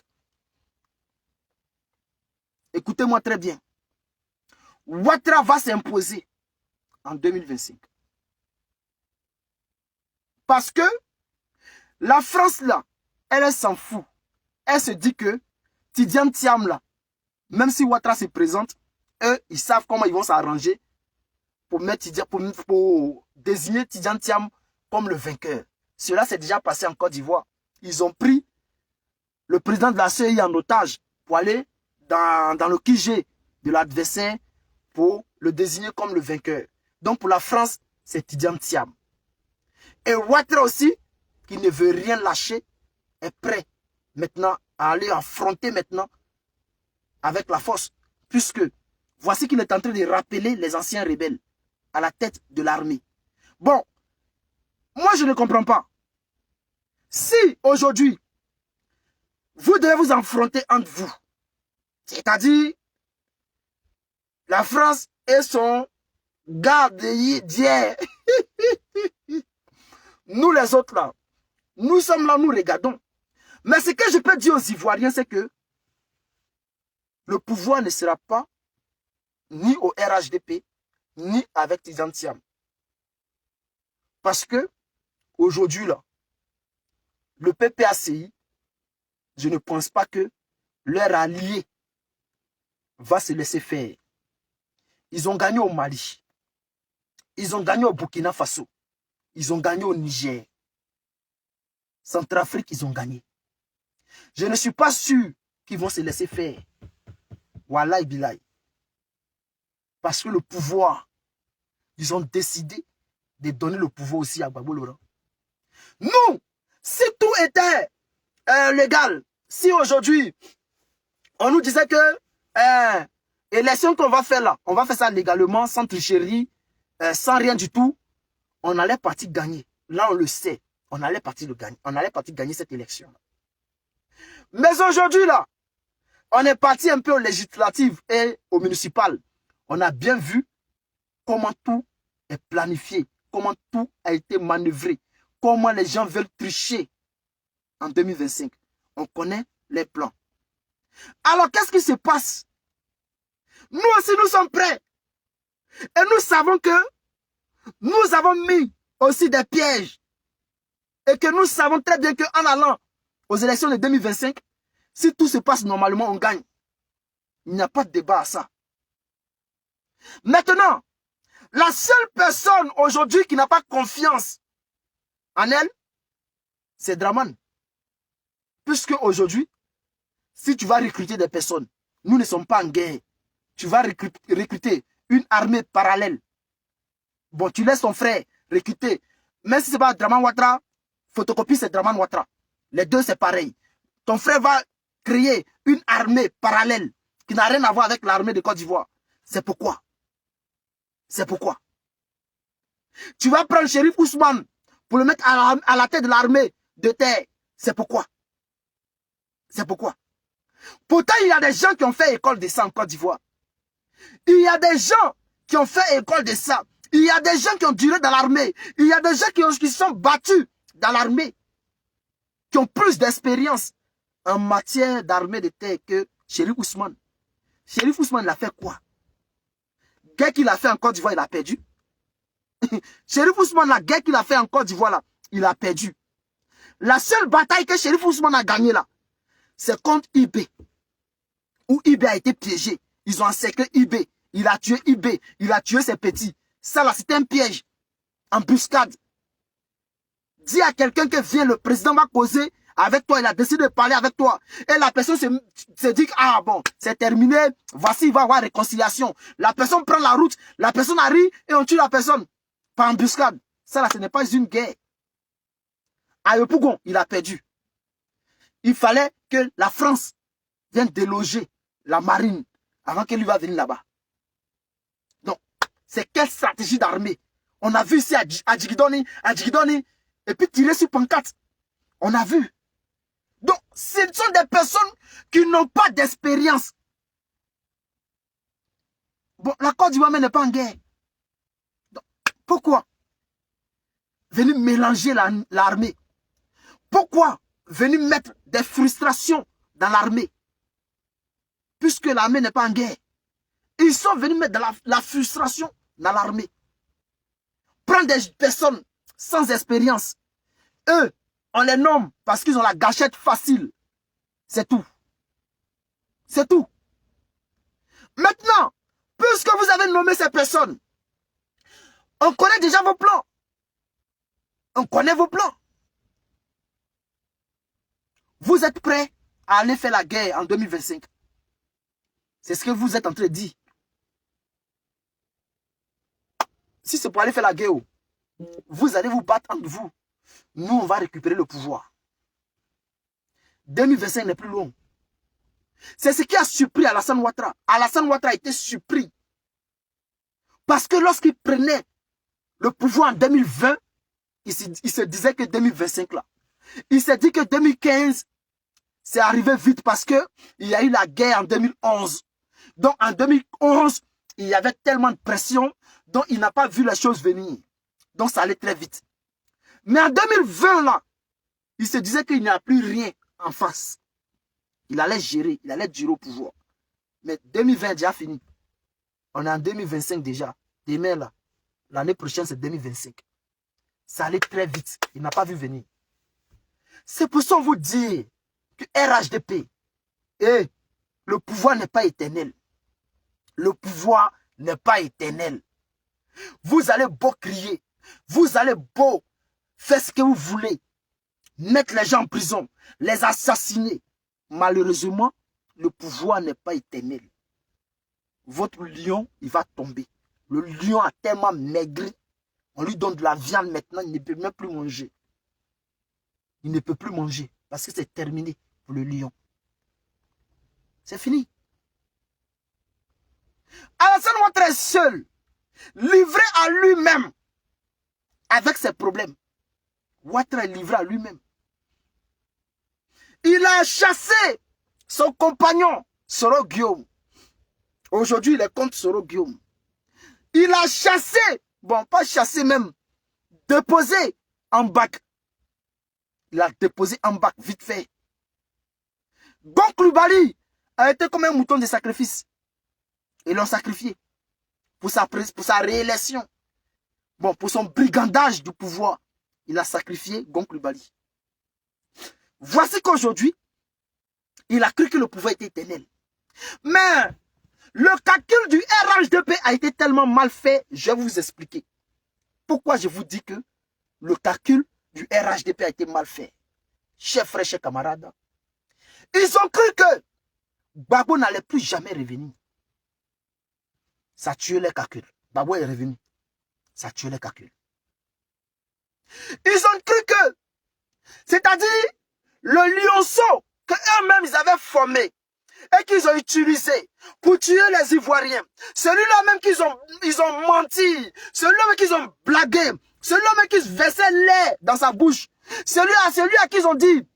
Écoutez-moi très bien. Ouattara va s'imposer en 2025. Parce que la France, là, elle s'en fout. Elle se dit que Tidjane Thiam, là, même si Ouattara se présente, eux, ils savent comment ils vont s'arranger pour désigner Tidjane Thiam comme le vainqueur. Cela s'est déjà passé en Côte d'Ivoire. Ils ont pris le président de la CEI en otage pour aller dans le QG de l'adversaire pour le désigner comme le vainqueur. Donc pour la France, c'est Tidjane Thiam. Et Ouattara aussi, qui ne veut rien lâcher, est prêt maintenant à aller affronter maintenant avec la force. Puisque voici qu'il est en train de rappeler les anciens rebelles à la tête de l'armée. Bon, moi je ne comprends pas. Si aujourd'hui, vous devez vous affronter entre vous, c'est-à-dire la France et son garde d'hier, nous les autres là, nous sommes là, nous regardons. Mais ce que je peux dire aux Ivoiriens, c'est que le pouvoir ne sera pas ni au RHDP, ni avec Tidjane Thiam. Parce que, aujourd'hui là, le PPACI, je ne pense pas que leur allié va se laisser faire. Ils ont gagné au Mali. Ils ont gagné au Burkina Faso. Ils ont gagné au Niger. Centrafrique, ils ont gagné. Je ne suis pas sûr qu'ils vont se laisser faire. Wallahi billahi. Parce que le pouvoir, ils ont décidé de donner le pouvoir aussi à Gbagbo Laurent. Nous, si tout était légal, si aujourd'hui, on nous disait que l'élection qu'on va faire là, on va faire ça légalement, sans tricherie, sans rien du tout, on allait partir gagner. Là, on le sait. On allait partir gagner cette élection. Mais aujourd'hui, là, on est parti un peu aux législatives et aux municipales. On a bien vu comment tout est planifié, comment tout a été manœuvré, comment les gens veulent tricher en 2025. On connaît les plans. Alors, qu'est-ce qui se passe? Nous aussi, nous sommes prêts. Et nous savons que nous avons mis aussi des pièges. Et que nous savons très bien qu'en allant aux élections de 2025, si tout se passe normalement, on gagne. Il n'y a pas de débat à ça. Maintenant, la seule personne aujourd'hui qui n'a pas confiance en elle, c'est Dramane. Puisque aujourd'hui, si tu vas recruter des personnes, nous ne sommes pas en guerre. Tu vas recruter une armée parallèle. Bon, tu laisses ton frère recruter. Même si ce n'est pas Dramane Ouattara, photocopie c'est Dramane Ouattara. Les deux c'est pareil. Ton frère va créer une armée parallèle qui n'a rien à voir avec l'armée de Côte d'Ivoire. C'est pourquoi. C'est pourquoi. Tu vas prendre Chérif Ousmane pour le mettre à la tête de l'armée de terre. C'est pourquoi. C'est pourquoi. Pourtant, il y a des gens qui ont fait école de ça en Côte d'Ivoire. Il y a des gens qui ont fait école de ça. Il y a des gens qui ont duré dans l'armée. Il y a des gens qui sont battus dans l'armée. Qui ont plus d'expérience en matière d'armée de terre que Chérif Ousmane. Chérif Ousmane, il a fait quoi? Guerre qu'il a fait en Côte d'Ivoire, il a perdu. Chérif Ousmane, la guerre qu'il a fait en Côte d'Ivoire, là, il a perdu. La seule bataille que Chérif Ousmane a gagnée, là, c'est contre IB. Où IB a été piégé. Ils ont encerclé IB. Il a tué IB. Il a tué ses petits. Ça, là, c'était un piège. Embuscade. Dis à quelqu'un que vient, le président va causer avec toi. Il a décidé de parler avec toi. Et la personne se dit, ah bon, c'est terminé. Voici, il va y avoir réconciliation. La personne prend la route. La personne arrive et on tue la personne. Par embuscade. Ça, là, ce n'est pas une guerre. À Yopougon, il a perdu. Il fallait que la France vienne déloger la marine avant qu'elle lui va venir là-bas. Donc, c'est quelle stratégie d'armée? On a vu ici à Djigidoni, et puis tirer sur pancarte. On a vu. Donc, ce sont des personnes qui n'ont pas d'expérience. Bon, la Côte d'Ivoire n'est pas en guerre. Donc, pourquoi venir mélanger l'armée? Pourquoi venir mettre des frustrations dans l'armée? Puisque l'armée n'est pas en guerre. Ils sont venus mettre de la frustration dans l'armée. Prendre des personnes sans expérience. Eux, on les nomme parce qu'ils ont la gâchette facile. C'est tout. C'est tout. Maintenant, puisque vous avez nommé ces personnes, on connaît déjà vos plans. On connaît vos plans. Vous êtes prêts à aller faire la guerre en 2025. C'est ce que vous êtes en train de dire. Si c'est pour aller faire la guerre, vous allez vous battre entre vous. Nous, on va récupérer le pouvoir. 2025 n'est plus long. C'est ce qui a surpris Alassane Ouattara. Alassane Ouattara a été surpris. Parce que lorsqu'il prenait le pouvoir en 2020, il se disait que 2025 là. Il s'est dit que 2015, c'est arrivé vite parce qu'il y a eu la guerre en 2011. Donc en 2011, il y avait tellement de pression, donc il n'a pas vu les choses venir. Donc ça allait très vite. Mais en 2020 là, il se disait qu'il n'y a plus rien en face. Il allait gérer, il allait durer au pouvoir. Mais 2020 est déjà fini. On est en 2025 déjà. Demain là, l'année prochaine c'est 2025. Ça allait très vite. Il n'a pas vu venir. C'est pour ça qu'on vous dit que RHDP, le pouvoir n'est pas éternel. Le pouvoir n'est pas éternel. Vous allez beau crier. Vous allez beau faire ce que vous voulez. Mettre les gens en prison. Les assassiner. Malheureusement, le pouvoir n'est pas éternel. Votre lion, il va tomber. Le lion a tellement maigri. On lui donne de la viande maintenant, il ne peut même plus manger. Il ne peut plus manger parce que c'est terminé pour le lion. C'est fini. Alassane Ouattara est seul, livré à lui-même, avec ses problèmes. Ouattara est livré à lui-même. Il a chassé son compagnon, Soro Guillaume. Aujourd'hui, il est contre Soro Guillaume. Il a chassé, bon, pas chassé même, déposé en bac. Il a déposé en bac, vite fait. Gon Coulibaly a été comme un mouton de sacrifice. Ils l'ont sacrifié pour sa réélection. Bon, pour son brigandage du pouvoir, il a sacrifié Gon Coulibaly. Voici qu'aujourd'hui, il a cru que le pouvoir était éternel. Mais le calcul du RHDP a été tellement mal fait, je vais vous expliquer. Pourquoi je vous dis que le calcul du RHDP a été mal fait. Chers frères, chers camarades, ils ont cru que Gbagbo n'allait plus jamais revenir. Ça a tué les calculs. Gbagbo est revenu. Ça a tué les calculs. Ils ont cru que, c'est-à-dire le lionceau que eux-mêmes ils avaient formé et qu'ils ont utilisé pour tuer les Ivoiriens, celui-là même qu'ils ont menti, celui-là même qu'ils ont blagué, celui-là même qui se versait l'air dans sa bouche, celui à qui ils ont dit,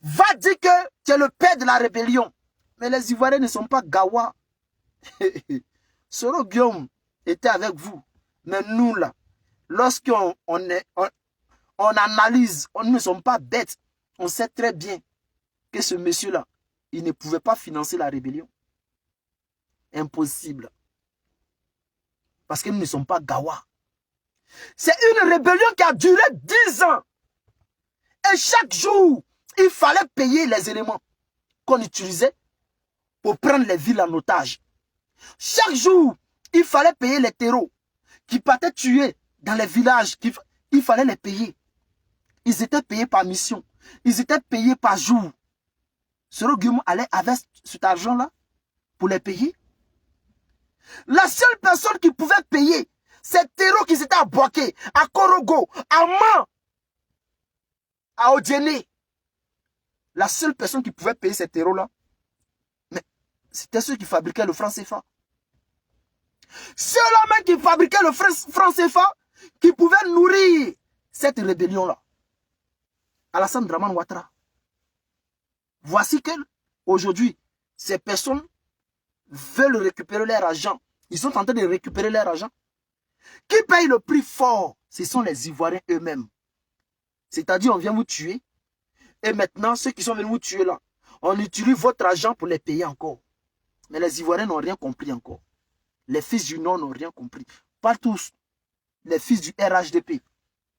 va dire que tu es le père de la rébellion. Mais les Ivoiriens ne sont pas gawa. Soro Guillaume était avec vous. Mais nous là, lorsqu'on analyse, on ne sommes pas bêtes. On sait très bien que ce monsieur-là, il ne pouvait pas financer la rébellion. Impossible. Parce que nous ne sommes pas gawa. C'est une rébellion qui a duré 10 ans. Et chaque jour, il fallait payer les éléments qu'on utilisait pour prendre les villes en otage. Chaque jour, il fallait payer les terreaux qui partaient tuer dans les villages. Il fallait les payer. Ils étaient payés par mission. Ils étaient payés par jour. Soro Guillaume allait avec cet argent-là pour les payer. La seule personne qui pouvait payer ces terreaux qui étaient à Boaké, à Korogo, à Man, à Odiéné, la seule personne qui pouvait payer ces terreaux-là, c'était ceux qui fabriquaient le franc CFA. Ceux-là même qui fabriquaient le franc CFA, qui pouvaient nourrir cette rébellion-là. Alassane Dramane Ouattara. Voici que aujourd'hui, ces personnes veulent récupérer leur argent Ils sont en train de récupérer leur argent. Qui paye le prix fort? Ce sont les Ivoiriens eux-mêmes. C'est-à-dire, on vient vous tuer. Et maintenant, ceux qui sont venus vous tuer là, on utilise votre argent pour les payer encore. Mais les Ivoiriens n'ont rien compris encore. Les fils du Nord n'ont rien compris. Pas tous. Les fils du RHDP.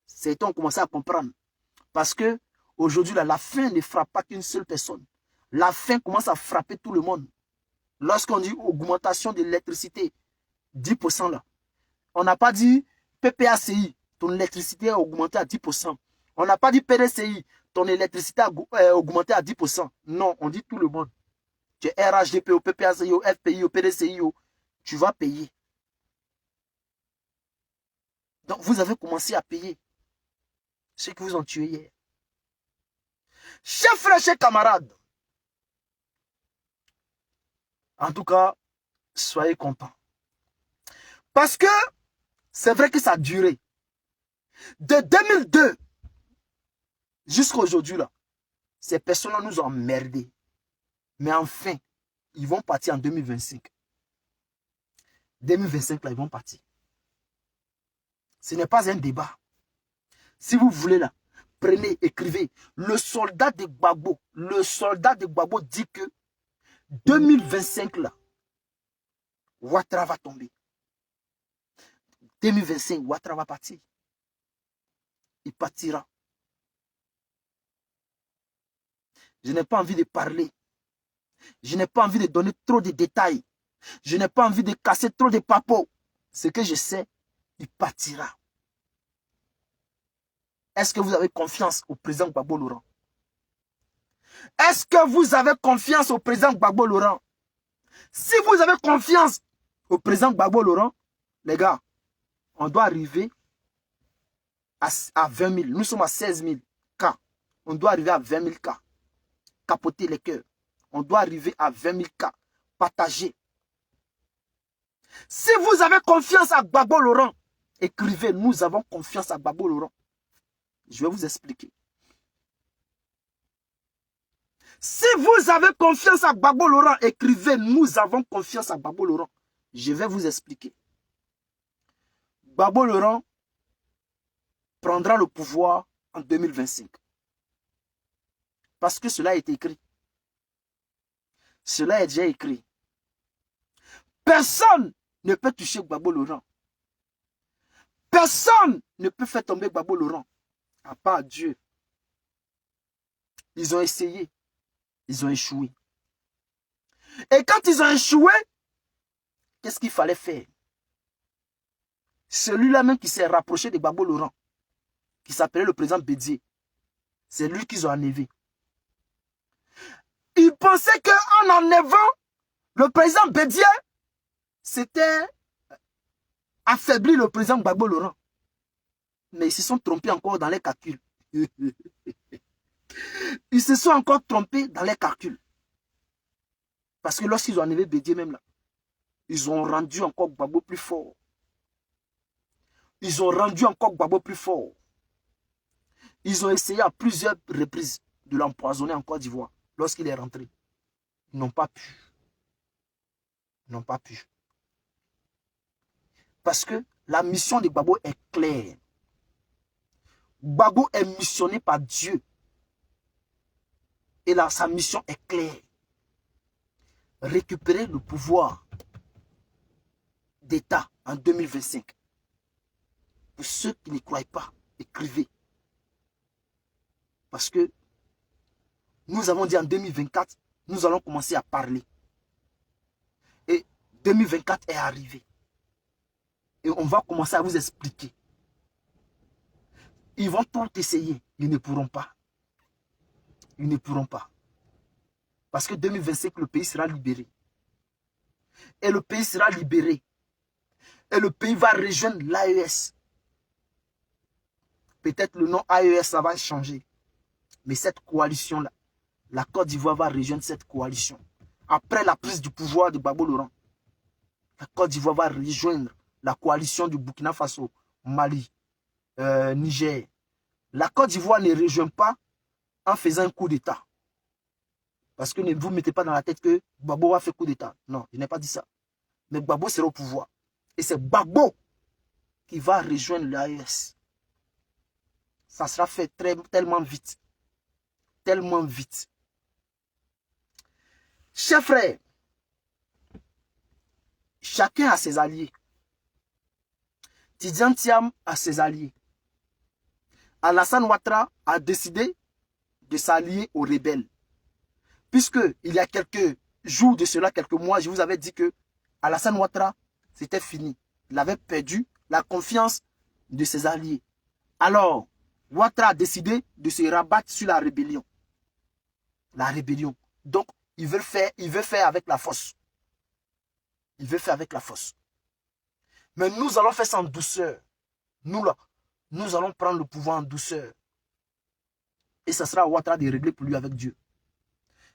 C'est ont commencé à comprendre. Parce que aujourd'hui, la faim ne frappe pas qu'une seule personne. La faim commence à frapper tout le monde. Lorsqu'on dit augmentation de l'électricité, 10% là. On n'a pas dit PPACI, ton électricité a augmenté à 10%. On n'a pas dit PDCI, ton électricité a augmenté à 10%. Non, on dit tout le monde. Tu es RHDP, au PPACI, au FPI, au PDCI, tu vas payer. Donc vous avez commencé à payer ceux qui vous ont tué hier. Chers frères, chers camarades, en tout cas, soyez contents. Parce que c'est vrai que ça a duré. De 2002 jusqu'à aujourd'hui, là, ces personnes-là nous ont emmerdés. Mais enfin, ils vont partir en 2025. 2025, là, ils vont partir. Ce n'est pas un débat. Si vous voulez, là, prenez, écrivez. Le soldat de Gbagbo dit que 2025, là, Ouattara va tomber. 2025, Ouattara va partir. Il partira. Je n'ai pas envie de parler. Je n'ai pas envie de donner trop de détails. Je n'ai pas envie de casser trop de papos. Ce que je sais, il partira. Est-ce que vous avez confiance au président Gbagbo Laurent? Est-ce que vous avez confiance au président Gbagbo Laurent? Si vous avez confiance au président Gbagbo Laurent, les gars, on doit arriver à 20 000. Nous sommes à 16 000 cas. On doit arriver à 20 000 cas. Capoter les cœurs. On doit arriver à 20 000 cas. Partager. Si vous avez confiance à Gbagbo Laurent, écrivez, nous avons confiance à Gbagbo Laurent. Je vais vous expliquer. Si vous avez confiance à Gbagbo Laurent, écrivez, nous avons confiance à Gbagbo Laurent. Je vais vous expliquer. Gbagbo Laurent prendra le pouvoir en 2025. Parce que cela a été écrit. Cela est déjà écrit. Personne ne peut toucher Gbagbo Laurent. Personne ne peut faire tomber Gbagbo Laurent. À part Dieu. Ils ont essayé. Ils ont échoué. Et quand ils ont échoué, qu'est-ce qu'il fallait faire? Celui-là même qui s'est rapproché de Gbagbo Laurent, qui s'appelait le président Bédié, c'est lui qu'ils ont enlevé. Ils pensaient qu'en enlevant le président Bédié, c'était affaiblir le président Gbagbo Laurent. Mais ils se sont trompés encore dans les calculs. Ils se sont encore trompés dans les calculs. Parce que lorsqu'ils ont enlevé Bédié même là, ils ont rendu encore Gbagbo plus fort. Ils ont rendu encore Gbagbo plus fort. Ils ont essayé à plusieurs reprises de l'empoisonner en Côte d'Ivoire lorsqu'il est rentré. Ils n'ont pas pu. Ils n'ont pas pu. Parce que la mission de Gbagbo est claire. Gbagbo est missionné par Dieu. Et là, sa mission est claire. Récupérer le pouvoir d'État en 2025. Pour ceux qui ne croient pas, écrivez. Parce que nous avons dit en 2024, nous allons commencer à parler. Et 2024 est arrivé. Et on va commencer à vous expliquer. Ils vont tout essayer. Ils ne pourront pas. Ils ne pourront pas. Parce que 2025, le pays sera libéré. Et le pays sera libéré. Et le pays va rejoindre l'AES. Peut-être le nom AES, ça va changer. Mais cette coalition-là, la Côte d'Ivoire va rejoindre cette coalition. Après la prise du pouvoir de Gbagbo Laurent, la Côte d'Ivoire va rejoindre la coalition du Burkina Faso, Mali, Niger. La Côte d'Ivoire ne rejoint pas en faisant un coup d'État. Parce que ne vous mettez pas dans la tête que Gbagbo va faire coup d'État. Non, je n'ai pas dit ça. Mais Gbagbo sera au pouvoir. Et c'est Gbagbo qui va rejoindre l'AES. Ça sera fait tellement vite. Tellement vite. Chers frères, chacun a ses alliés. Tidjane Thiam a ses alliés. Alassane Ouattara a décidé de s'allier aux rebelles. Puisque il y a quelques jours de cela, quelques mois, je vous avais dit que Alassane Ouattara, c'était fini. Il avait perdu la confiance de ses alliés. Alors, Ouattara a décidé de se rabattre sur la rébellion. La rébellion. Donc, il veut faire avec la force. Il veut faire avec la force. Mais nous allons faire ça en douceur. Nous, là, nous allons prendre le pouvoir en douceur. Et ça sera à Ouattara de régler pour lui avec Dieu.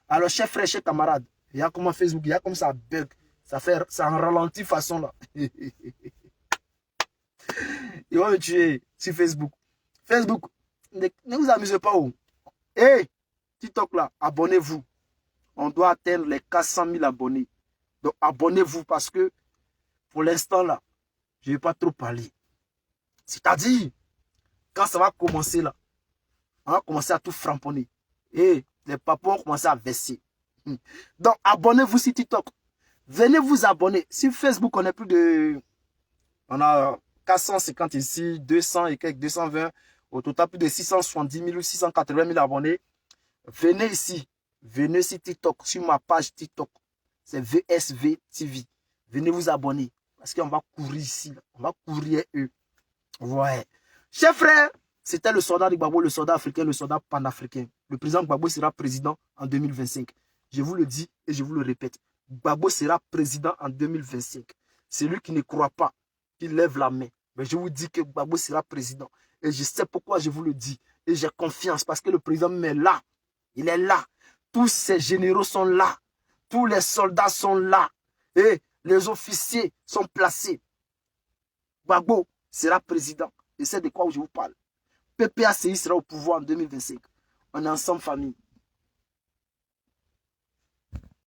Alors, chers frères, chers camarades, il y a comme Facebook, il y a comme ça bug. Ça en ralentit façon là. Ils vont me tuer sur Facebook. Facebook, ne vous amusez pas où. Hey, TikTok là, abonnez-vous. On doit atteindre les 400 000 abonnés. Donc, abonnez-vous parce que pour l'instant là, je ne vais pas trop parler. C'est-à-dire, quand ça va commencer là, on va commencer à tout framponner. Et les papas vont commencer à verser. Donc, abonnez-vous sur TikTok. Venez vous abonner. Sur Facebook, on est plus de... On a 450 ici, 200 et quelques, 220. Au total, plus de 670 000 ou 680 000 abonnés. Venez ici. Venez sur TikTok, sur ma page TikTok. C'est VSV TV. Venez vous abonner. Parce qu'on va courir ici. On va courir eux. Ouais. Chers frères, c'était le soldat de Gbagbo, le soldat africain, le soldat panafricain. Le président Gbagbo sera président en 2025. Je vous le dis et je vous le répète. Gbagbo sera président en 2025. Celui qui ne croit pas, qui lève la main. Mais je vous dis que Gbagbo sera président. Et je sais pourquoi je vous le dis. Et j'ai confiance parce que le président est là. Il est là. Tous ses généraux sont là. Tous les soldats sont là. Et les officiers sont placés. Gbagbo sera président. Et c'est de quoi je vous parle. PPACI sera au pouvoir en 2025. On est ensemble, famille.